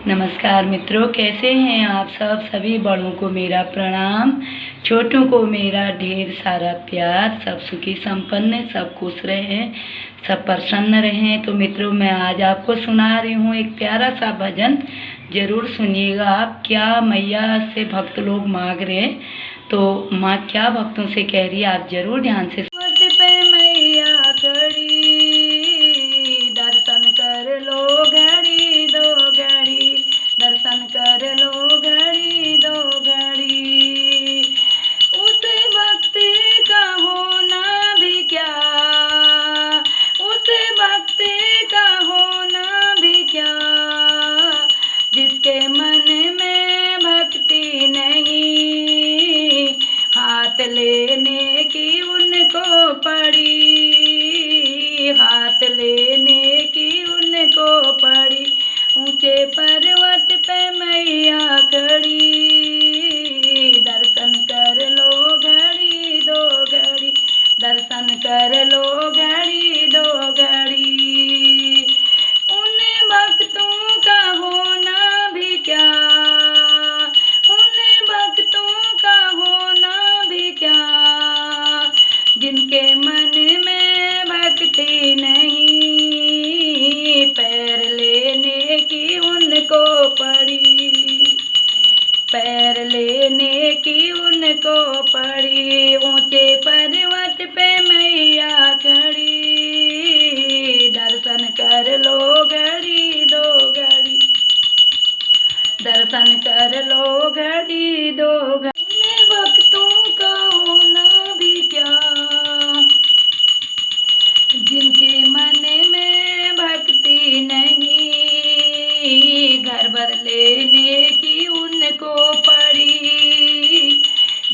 नमस्कार मित्रों, कैसे हैं आप सब। सभी बड़ों को मेरा प्रणाम, छोटों को मेरा ढेर सारा प्यार। सब सुखी संपन्न, सब खुश रहें, सब प्रसन्न रहें। तो मित्रों, मैं आज आपको सुना रही हूँ एक प्यारा सा भजन, जरूर सुनिएगा आप। क्या मैया से भक्त लोग मांग रहे हैं, तो माँ क्या भक्तों से कह रही है, आप जरूर ध्यान से। पे मैया खड़ी, दर्शन कर लो घड़ी दो घड़ी, दर्शन कर लो घड़ी दो घड़ी। उस भक्ति का होना भी क्या, उस भक्ति का होना भी क्या, जिसके मन में भक्ति नहीं, हाथ लेने की उनको पड़ी, हाथ लेने की उनको पड़ी। ऊंचे पर्वत पे मैया खड़ी, दर्शन कर लो घड़ी दो घड़ी, दर्शन कर लो घड़ी दो घड़ी। उन भक्तों का होना भी क्या, उन भक्तों का होना भी क्या, जिनके मन में भक्ति नहीं, पैर लेने की उनको पड़ी, पैर लेने की उनको पड़ी। ऊंचे पर्वत पे मैया खड़ी, दर्शन कर लो घड़ी दो घड़ी, दर्शन कर लो घड़ी दो घड़ी। उन भक्तों का होना भी क्या, जिनके मन में भक्ति नहीं, घर भर लेने की उनको पड़ी,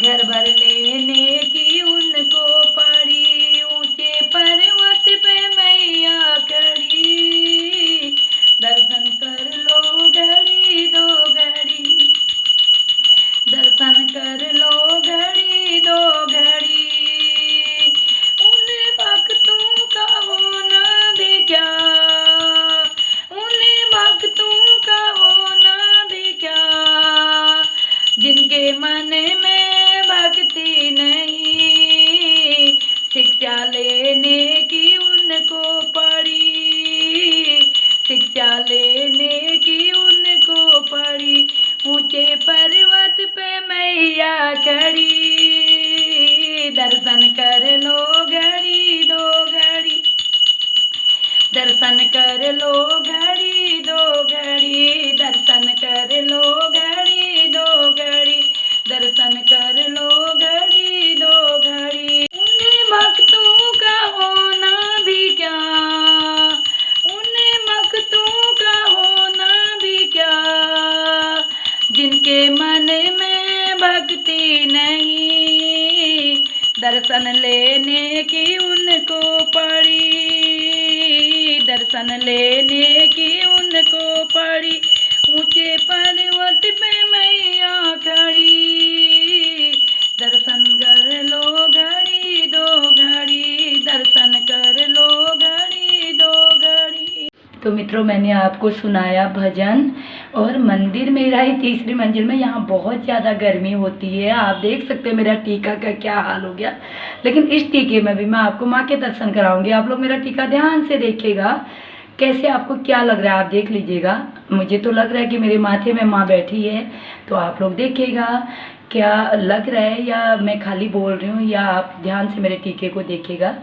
घर भर लेने की उनको पड़ी। ऊंचे पर्वत पे मैया खड़ी, दर्शन कर लो घड़ी दो घड़ी, दर्शन कर लो घड़ी दो घड़ी। उन भक्तों का होना भी क्या, उन भक्तों का होना भी क्या, जिनके मन में भक्ति नहीं, शिक्षा लेने की उनको पड़ी, शिक्षा लेने की उनको पड़ी। ऊंचे पर्वत पे मैया खड़ी, दर्शन कर लो घड़ी दो घड़ी, दर्शन कर लो घड़ी दो घड़ी, दर्शन कर लो घड़ी दो घड़ी, दर्शन कर लो घड़ी दो घड़ी। उन भक्तों का होना भी क्या, उन भक्तों का होना भी क्या, जिनके मन में भक्ति नहीं, दर्शन लेने की उनको पड़ी, दर्शन लेने की उनको पड़ी। ऊंचे पर्वत पे मैया खड़ी, दर्शन कर लो घड़ी दो घड़ी, दर्शन कर लो घड़ी दो घड़ी। तो मित्रों, मैंने आपको सुनाया भजन, और मंदिर मेरा ही तीसरी मंजिल में। यहाँ बहुत ज़्यादा गर्मी होती है, आप देख सकते हैं मेरा टीका का क्या हाल हो गया। लेकिन इस टीके में भी मैं आपको माँ के दर्शन कराऊंगी। आप लोग मेरा टीका ध्यान से देखिएगा, कैसे आपको क्या लग रहा है आप देख लीजिएगा। मुझे तो लग रहा है कि मेरे माथे में माँ बैठी है, तो आप लोग देखिएगा क्या लग रहा है, या मैं खाली बोल रही हूँ, या आप ध्यान से मेरे टीके को देखिएगा।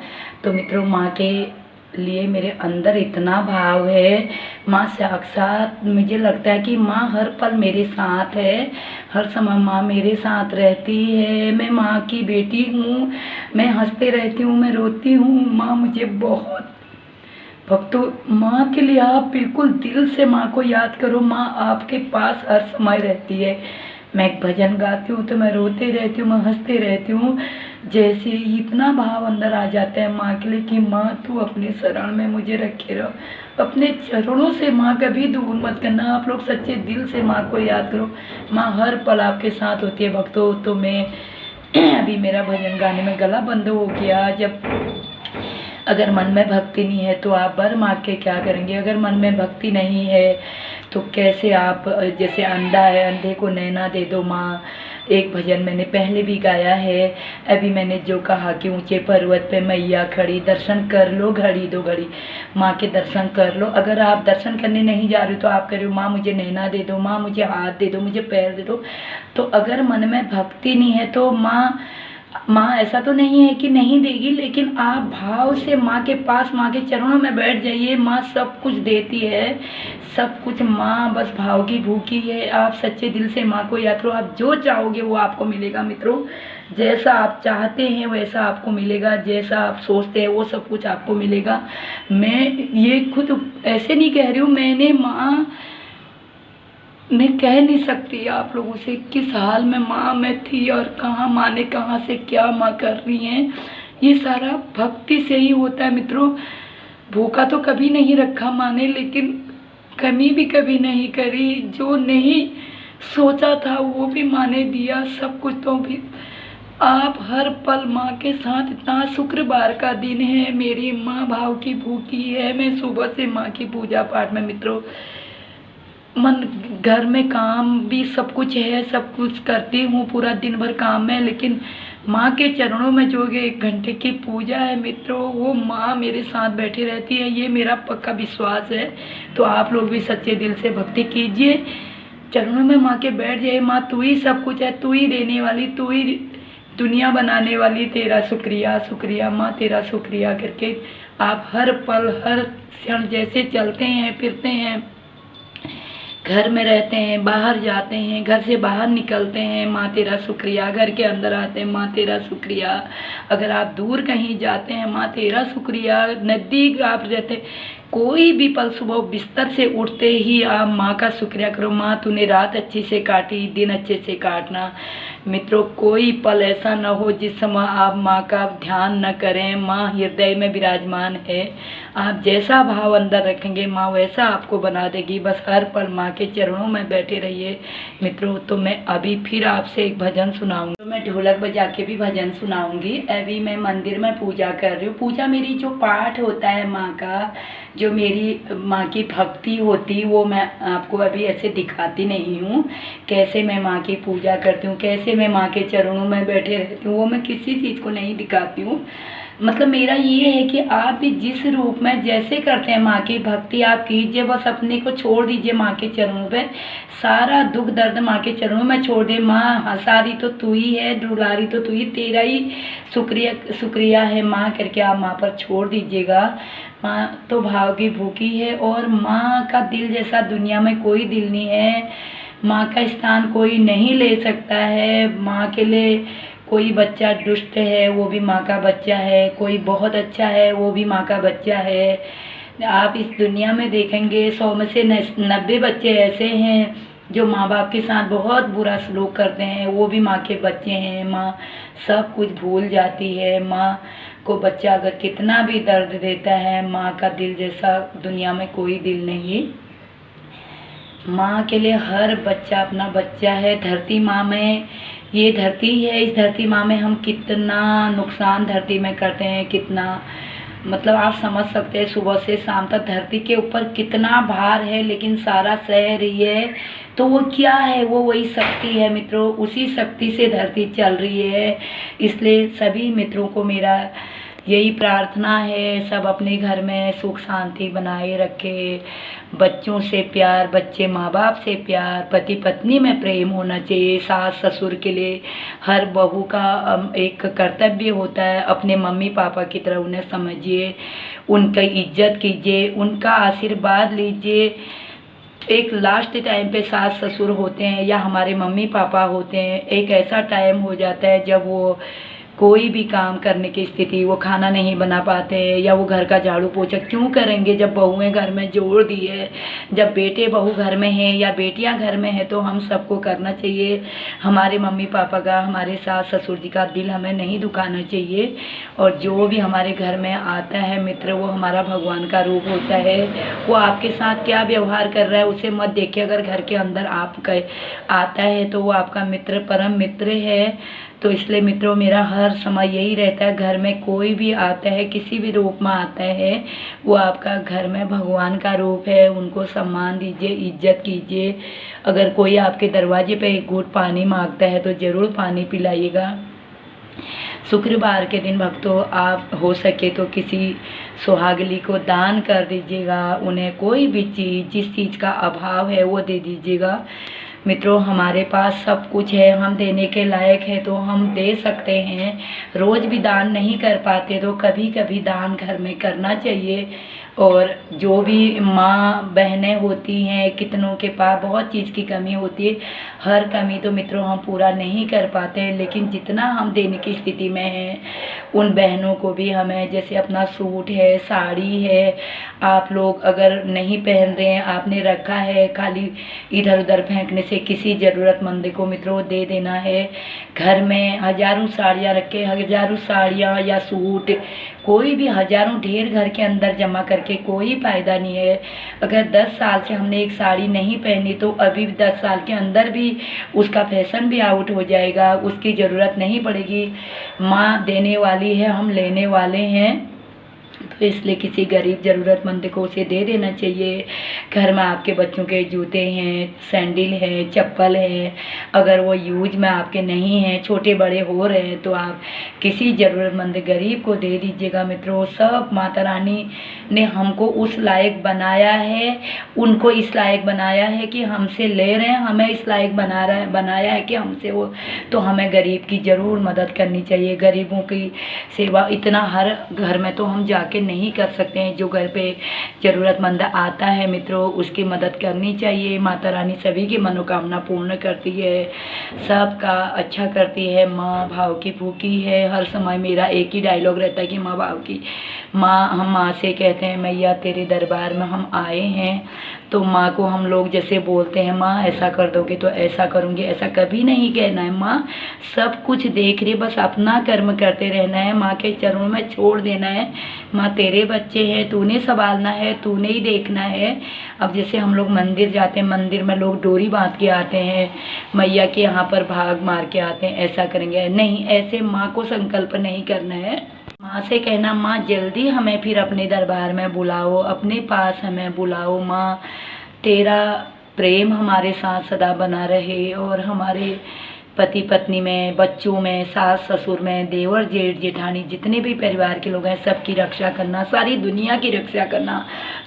तो मित्रों, माँ के लिए मेरे अंदर इतना भाव है। माँ साक्षात, मुझे लगता है कि माँ हर पल मेरे साथ है, हर समय माँ मेरे साथ रहती है। मैं माँ की बेटी हूँ, मैं हंसते रहती हूँ, मैं रोती हूँ। माँ मुझे बहुत भक्तों, माँ के लिए आप बिल्कुल दिल से माँ को याद करो। माँ आपके पास हर समय रहती है। मैं एक भजन गाती हूँ तो मैं रोते रहती हूँ, मैं हंसते रहती हूँ। जैसे इतना भाव अंदर आ जाता है माँ के लिए कि माँ तू अपने शरण में मुझे रखे रहो, अपने चरणों से माँ कभी दूर मत करना। आप लोग सच्चे दिल से माँ को याद करो, माँ हर पल आपके साथ होती है भक्तों। तो मैं अभी मेरा भजन गाने में गला बंद हो गया। जब अगर मन में भक्ति नहीं है तो आप वर मांग के क्या करेंगे। अगर मन में भक्ति नहीं है तो कैसे आप, जैसे अंधा है, अंधे को नैना दे दो माँ। एक भजन मैंने पहले भी गाया है। अभी मैंने जो कहा कि ऊंचे पर्वत पे मैया खड़ी, दर्शन कर लो घड़ी दो घड़ी, माँ के दर्शन कर लो। अगर आप दर्शन करने नहीं जा रहे हो तो आप कह रहे हो माँ मुझे नैना दे दो, माँ मुझे हाथ दे दो, मुझे पैर दे दो। तो अगर मन में भक्ति नहीं है तो माँ ऐसा तो नहीं है कि नहीं देगी, लेकिन आप भाव से माँ के पास, माँ के चरणों में बैठ जाइए। माँ सब कुछ देती है, सब कुछ माँ बस भाव की भूखी है। आप सच्चे दिल से माँ को याद करो, आप जो चाहोगे वो आपको मिलेगा मित्रों। जैसा आप चाहते हैं वैसा आपको मिलेगा, जैसा आप सोचते हैं वो सब कुछ आपको मिलेगा। मैं ये खुद ऐसे नहीं कह रही हूँ, मैं कह नहीं सकती आप लोगों से किस हाल में माँ मैं थी और कहाँ माँ ने कहाँ से क्या माँ कर रही हैं। ये सारा भक्ति से ही होता है मित्रों। भूखा तो कभी नहीं रखा माँ ने, लेकिन कमी भी कभी नहीं करी। जो नहीं सोचा था वो भी माँ ने दिया, सब कुछ। तो भी आप हर पल माँ के साथ, इतना शुक्रवार का दिन है, मेरी माँ भाव की भूखी है। मैं सुबह से माँ की पूजा पाठ में मित्रों, मन घर में काम भी सब कुछ है, सब कुछ करती हूँ पूरा दिन भर काम में, लेकिन माँ के चरणों में जो 1 घंटे की पूजा है मित्रों, वो माँ मेरे साथ बैठी रहती है। ये मेरा पक्का विश्वास है। तो आप लोग भी सच्चे दिल से भक्ति कीजिए, चरणों में माँ के बैठ जाइए। माँ तू ही सब कुछ है, तू ही देने वाली, तू ही दुनिया बनाने वाली, तेरा शुक्रिया शुक्रिया माँ, तेरा शुक्रिया करके आप हर पल हर क्षण जैसे चलते हैं फिरते हैं, घर में रहते हैं, बाहर जाते हैं, घर से बाहर निकलते हैं, माँ तेरा शुक्रिया। घर के अंदर आते हैं, माँ तेरा शुक्रिया। अगर आप दूर कहीं जाते हैं, माँ तेरा शुक्रिया। नज़दीक आप रहते, कोई भी पल सुबह बिस्तर से उठते ही आप माँ का शुक्रिया करो। माँ तूने रात अच्छी से काटी, दिन अच्छे से काटना। मित्रों कोई पल ऐसा न हो जिस समय आप माँ का ध्यान न करें। माँ हृदय में विराजमान है। आप जैसा भाव अंदर रखेंगे माँ वैसा आपको बना देगी। बस हर पल माँ के चरणों में बैठे रहिए मित्रों। तो मैं अभी फिर आपसे एक भजन सुनाऊंगी, तो मैं ढोलक बजा के भी भजन सुनाऊंगी। अभी मैं मंदिर में पूजा कर रही हूँ। पूजा मेरी जो पाठ होता है माँ का, जो मेरी माँ की भक्ति होती, वो मैं आपको अभी ऐसे दिखाती नहीं हूँ। कैसे मैं माँ की पूजा करती हूँ, कैसे मैं माँ के चरणों में बैठे रहती हूँ, वो मैं किसी चीज़ को नहीं दिखाती हूँ। मतलब मेरा ये है कि आप भी जिस रूप में जैसे करते हैं माँ की भक्ति आप कीजिए। बस अपने को छोड़ दीजिए माँ के चरणों पे, सारा दुख दर्द माँ के चरणों में छोड़ दे। माँ हंसारी तो तू ही है, दुलारी तो तू ही, तेरा ही शुक्रिया है माँ करके आप माँ पर छोड़ दीजिएगा। माँ तो भाव की भूखी है और माँ का दिल जैसा दुनिया में कोई दिल नहीं है। माँ का स्थान कोई नहीं ले सकता है। माँ के लिए कोई बच्चा दुष्ट है वो भी माँ का बच्चा है, कोई बहुत अच्छा है वो भी माँ का बच्चा है। आप इस दुनिया में देखेंगे 100 में से 90 बच्चे ऐसे हैं जो माँ बाप के साथ बहुत बुरा सलूक करते हैं, वो भी माँ के बच्चे हैं। माँ सब कुछ भूल जाती है। माँ को बच्चा अगर कितना भी दर्द देता है, माँ का दिल जैसा दुनिया में कोई दिल नहीं। माँ के लिए हर बच्चा अपना बच्चा है। धरती माँ में, ये धरती है, इस धरती माँ में हम कितना नुकसान धरती में करते हैं, कितना मतलब आप समझ सकते हैं। सुबह से शाम तक धरती के ऊपर कितना भार है, लेकिन सारा सह रही है। तो वो क्या है, वो वही शक्ति है मित्रों। उसी शक्ति से धरती चल रही है। इसलिए सभी मित्रों को मेरा यही प्रार्थना है, सब अपने घर में सुख शांति बनाए रखे। बच्चों से प्यार, बच्चे माँ बाप से प्यार, पति पत्नी में प्रेम होना चाहिए। सास ससुर के लिए हर बहू का एक कर्तव्य होता है, अपने मम्मी पापा की तरह उन्हें समझिए, उनकी इज्जत कीजिए, उनका आशीर्वाद लीजिए। एक लास्ट टाइम पे सास ससुर होते हैं या हमारे मम्मी पापा होते हैं, एक ऐसा टाइम हो जाता है जब वो कोई भी काम करने की स्थिति, वो खाना नहीं बना पाते या वो घर का झाड़ू पोछा क्यों करेंगे जब बहुएं घर में जोड़ दी है। जब बेटे बहू घर में हैं या बेटियां घर में हैं तो हम सबको करना चाहिए। हमारे मम्मी पापा का, हमारे सास ससुर जी का दिल हमें नहीं दुखाना चाहिए। और जो भी हमारे घर में आता है मित्र, वो हमारा भगवान का रूप होता है। वो आपके साथ क्या व्यवहार कर रहा है उसे मत देखिए। अगर घर के अंदर आपका आता है तो वो आपका मित्र, परम मित्र है। तो इसलिए मित्रों मेरा हर समय यही रहता है, घर में कोई भी आता है, किसी भी रूप में आता है, वो आपका घर में भगवान का रूप है, उनको सम्मान दीजिए, इज्जत कीजिए। अगर कोई आपके दरवाजे पे एक घूंट पानी मांगता है तो ज़रूर पानी पिलाइएगा। शुक्रवार के दिन भक्तों आप हो सके तो किसी सुहागली को दान कर दीजिएगा, उन्हें कोई भी चीज़, जिस चीज़ का अभाव है वो दे दीजिएगा। मित्रों हमारे पास सब कुछ है, हम देने के लायक है तो हम दे सकते हैं। रोज़ भी दान नहीं कर पाते तो कभी कभी दान घर में करना चाहिए। और जो भी माँ बहनें होती हैं, कितनों के पास बहुत चीज़ की कमी होती है, हर कमी तो मित्रों हम पूरा नहीं कर पाते हैं, लेकिन जितना हम देने की स्थिति में हैं उन बहनों को भी हमें, जैसे अपना सूट है, साड़ी है, आप लोग अगर नहीं पहन रहे हैं, आपने रखा है, खाली इधर उधर फेंकने से किसी ज़रूरतमंद को मित्रों दे देना है। घर में हज़ारों साड़ियाँ रखे, हज़ारों साड़ियाँ या सूट, कोई भी हज़ारों ढेर घर के अंदर जमा करके कोई फ़ायदा नहीं है। अगर 10 साल से हमने एक साड़ी नहीं पहनी तो अभी 10 साल के अंदर भी उसका फैशन भी आउट हो जाएगा, उसकी ज़रूरत नहीं पड़ेगी। माँ देने वाली है, हम लेने वाले हैं, तो इसलिए किसी गरीब ज़रूरतमंद को उसे दे देना चाहिए। घर में आपके बच्चों के जूते हैं, सैंडल है, चप्पल है, अगर वो यूज में आपके नहीं हैं, छोटे बड़े हो रहे हैं, तो आप किसी ज़रूरतमंद गरीब को दे दीजिएगा। मित्रों सब माता रानी ने हमको उस लायक बनाया है, उनको इस लायक बनाया है कि हमसे ले रहे हैं, हमें इस लायक बनाया है कि हमसे वो, तो हमें गरीब की ज़रूर मदद करनी चाहिए। गरीबों की सेवा इतना हर घर में तो हम जाके नहीं कर सकते हैं। जो घर पे ज़रूरतमंद आता है मित्रों उसकी मदद करनी चाहिए। माता रानी सभी की मनोकामना पूर्ण करती है, सबका अच्छा करती है। माँ भाव की भूखी है। हर समय मेरा एक ही डायलॉग रहता है कि माँ भाव की। माँ, हम माँ से कहते हैं मैया तेरे दरबार में हम आए हैं, तो माँ को हम लोग जैसे बोलते हैं माँ ऐसा कर दोगे तो ऐसा करूँगी, ऐसा कभी नहीं कहना है। माँ सब कुछ देख रही, बस अपना कर्म करते रहना है, माँ के चरणों में छोड़ देना है। माँ तेरे बच्चे हैं, तूने संभालना है, तूने ही देखना है। अब जैसे हम लोग मंदिर जाते हैं, मंदिर में लोग डोरी बांध के आते हैं, मैया के यहाँ पर भाग मार के आते हैं, ऐसा करेंगे नहीं, ऐसे माँ को संकल्प नहीं करना है। माँ से कहना माँ जल्दी हमें फिर अपने दरबार में बुलाओ, अपने पास हमें बुलाओ। माँ तेरा प्रेम हमारे साथ सदा बना रहे और हमारे पति पत्नी में, बच्चों में, सास ससुर में, देवर जेठ जेठानी, जितने भी परिवार के लोग हैं सबकी रक्षा करना, सारी दुनिया की रक्षा करना।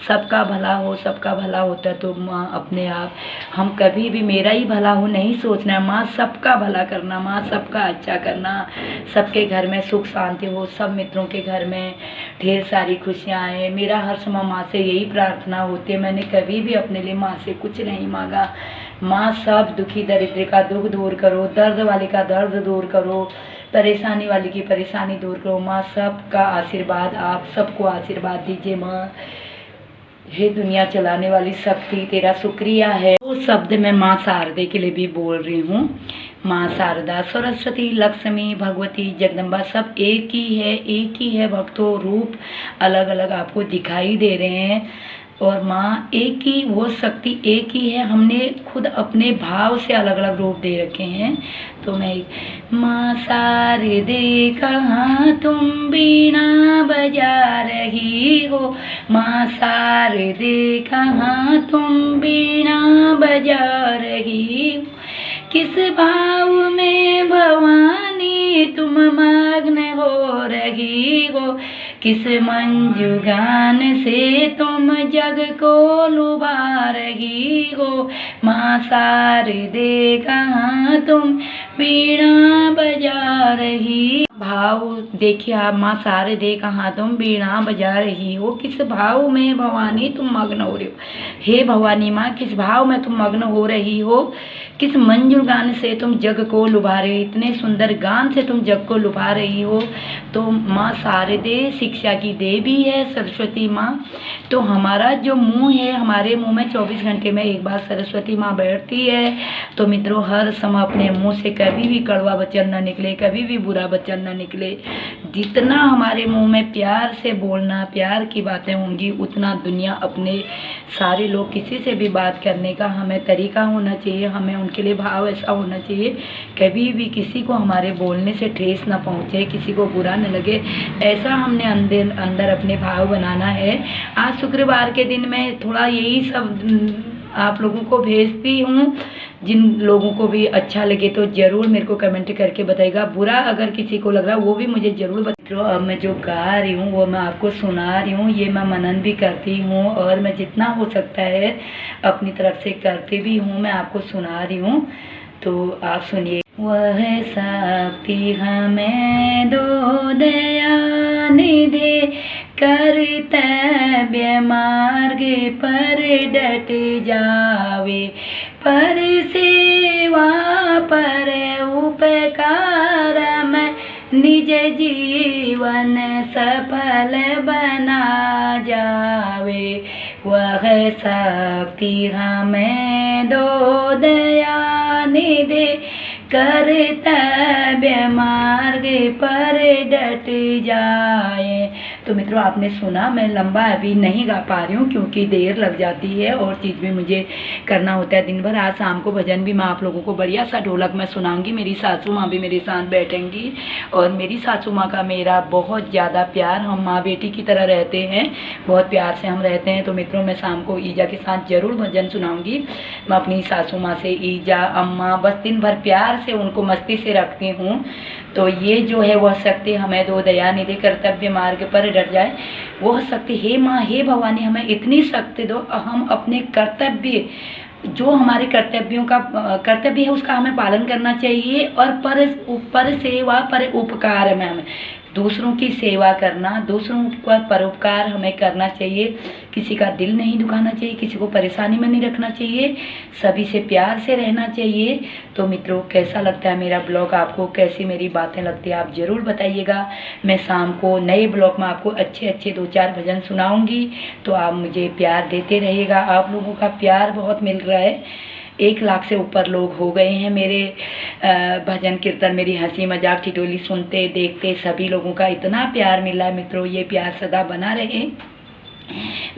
सबका भला हो, सबका भला होता है तो माँ अपने आप, हम कभी भी मेरा ही भला हो नहीं सोचना है। माँ सबका भला करना, माँ सबका अच्छा करना, सबके घर में सुख शांति हो, सब मित्रों के घर में ढेर सारी खुशियाँ आए। मेरा हर समय माँ से यही प्रार्थना होती है। मैंने कभी भी अपने लिए माँ से कुछ नहीं मांगा। माँ सब दुखी दरिद्र का दुख दूर करो, दर्द वाले का दर्द दूर करो, परेशानी वाले की परेशानी दूर करो। माँ सबका आशीर्वाद, आप सबको आशीर्वाद दीजिए। माँ हे दुनिया चलाने वाली शक्ति तेरा शुक्रिया है। वो शब्द मैं माँ शारदे के लिए भी बोल रही हूँ। माँ शारदा, सरस्वती, लक्ष्मी, भगवती, जगदम्बा सब एक ही है, एक ही है भक्तों। रूप अलग अलग आपको दिखाई दे रहे हैं और माँ एक ही, वो शक्ति एक ही है। हमने खुद अपने भाव से अलग अलग रूप दे रखे हैं। तो मैं माँ शारदे कहाँ तुम बीणा बजा रही हो, माँ शारदे कहाँ तुम बीणा बजा रही हो, किस भाव में भवानी तुम मग्न हो रही हो, किस मंजू गान से तुम जग को लुभा रही हो, माँ शारदे कहाँ तुम बीणा बजा रही। भाव देखिए आप, माँ शारदे कहाँ तुम बीणा बजा रही हो, किस भाव में भवानी तुम मग्न हो रही हो। हे भवानी माँ, किस भाव में तुम मग्न हो रही हो, किस मंजूर गान से तुम जग को लुभा रही हो, इतने सुंदर गान से तुम जग को लुभा रही हो। तो माँ शारदे शिक्षा की देवी है, सरस्वती माँ। तो हमारा जो मुंह है, हमारे मुंह में 24 घंटे में एक बार सरस्वती माँ बैठती है। तो मित्रों हर समय अपने मुंह से कभी भी कड़वा वचन न निकले, कभी भी बुरा वचन ना निकले। जितना हमारे मुंह में प्यार से बोलना, प्यार की बातें होंगी, उतना दुनिया अपने सारे लोग किसी से भी बात करने का हमें तरीका होना चाहिए, हमें उनके लिए भाव ऐसा होना चाहिए कभी भी किसी को हमारे बोलने से ठेस ना पहुँचे, किसी को बुरा न लगे, ऐसा हमने अंदर अपने भाव बनाना है। आज शुक्रवार के दिन मैं थोड़ा यही सब आप लोगों को भेजती हूँ। जिन लोगों को भी अच्छा लगे तो ज़रूर मेरे को कमेंट करके बताइएगा। बुरा अगर किसी को लग रहा वो भी मुझे ज़रूर बताइए। अब मैं जो गा रही हूँ वो मैं आपको सुना रही हूँ, ये मैं मनन भी करती हूँ और मैं जितना हो सकता है अपनी तरफ से करती भी हूँ, मैं आपको सुना रही हूँ, तो आप सुनिए। वह शक्ति हमें दो दया निधि, कर्तव्य मार्ग पर डट जावे, पर सेवा पर उपकार में निज जीवन सफल बना जावे। वह शक्ति हमें दो दया निधि, कर्तव्य मार्ग पर डट जाए। तो मित्रों आपने सुना, मैं लंबा अभी नहीं गा पा रही हूँ क्योंकि देर लग जाती है और चीज़ भी मुझे करना होता है दिन भर। आज शाम को भजन भी मैं आप लोगों को बढ़िया सा ढोलक में सुनाऊंगी। मेरी सासू माँ भी मेरे साथ बैठेंगी और मेरी सासू माँ का मेरा बहुत ज़्यादा प्यार, हम माँ बेटी की तरह रहते हैं, बहुत प्यार से हम रहते हैं। तो मित्रों मैं शाम को ईजा के साथ ज़रूर भजन सुनाऊंगी। मैं अपनी सासू माँ से ईजा अम्मा बस दिन भर प्यार से उनको मस्ती से रखती हूँ। तो ये जो है वह शक्ति हमें दो दया निधि, कर्तव्य मार्ग पर डट जाए। वह शक्ति, हे माँ हे भवानी, हमें इतनी शक्ति दो, हम अपने कर्तव्य, जो हमारे कर्तव्यों का कर्तव्य है उसका हमें पालन करना चाहिए और पर सेवा पर उपकार में हमें दूसरों की सेवा करना, दूसरों का परोपकार हमें करना चाहिए। किसी का दिल नहीं दुखाना चाहिए, किसी को परेशानी में नहीं रखना चाहिए, सभी से प्यार से रहना चाहिए। तो मित्रों कैसा लगता है मेरा ब्लॉग, आपको कैसी मेरी बातें लगती है आप ज़रूर बताइएगा। मैं शाम को नए ब्लॉग में आपको अच्छे अच्छे 2-4 भजन सुनाऊंगी, तो आप मुझे प्यार देते रहिएगा। आप लोगों का प्यार बहुत मिल रहा है, 1 लाख से ऊपर लोग हो गए हैं मेरे भजन कीर्तन, मेरी हंसी मजाक ठिठोली सुनते देखते, सभी लोगों का इतना प्यार मिला है। मित्रों ये प्यार सदा बना रहे।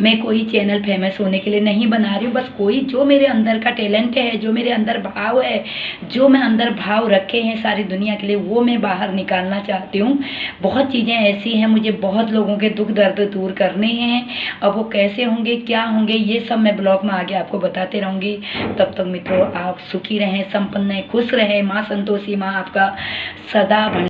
मैं कोई चैनल फेमस होने के लिए नहीं बना रही हूँ, बस कोई जो मेरे अंदर का टैलेंट है, जो मेरे अंदर भाव है, जो मैं अंदर भाव रखे हैं सारी दुनिया के लिए, वो मैं बाहर निकालना चाहती हूँ। बहुत चीज़ें ऐसी हैं, मुझे बहुत लोगों के दुख दर्द दूर करने हैं। अब वो कैसे होंगे, क्या होंगे, ये सब मैं ब्लॉग में आगे आपको बताते रहूँगी। तब तक मित्रों आप सुखी रहें, संपन्न रहें, खुश रहें। माँ संतोषी माँ आपका सदा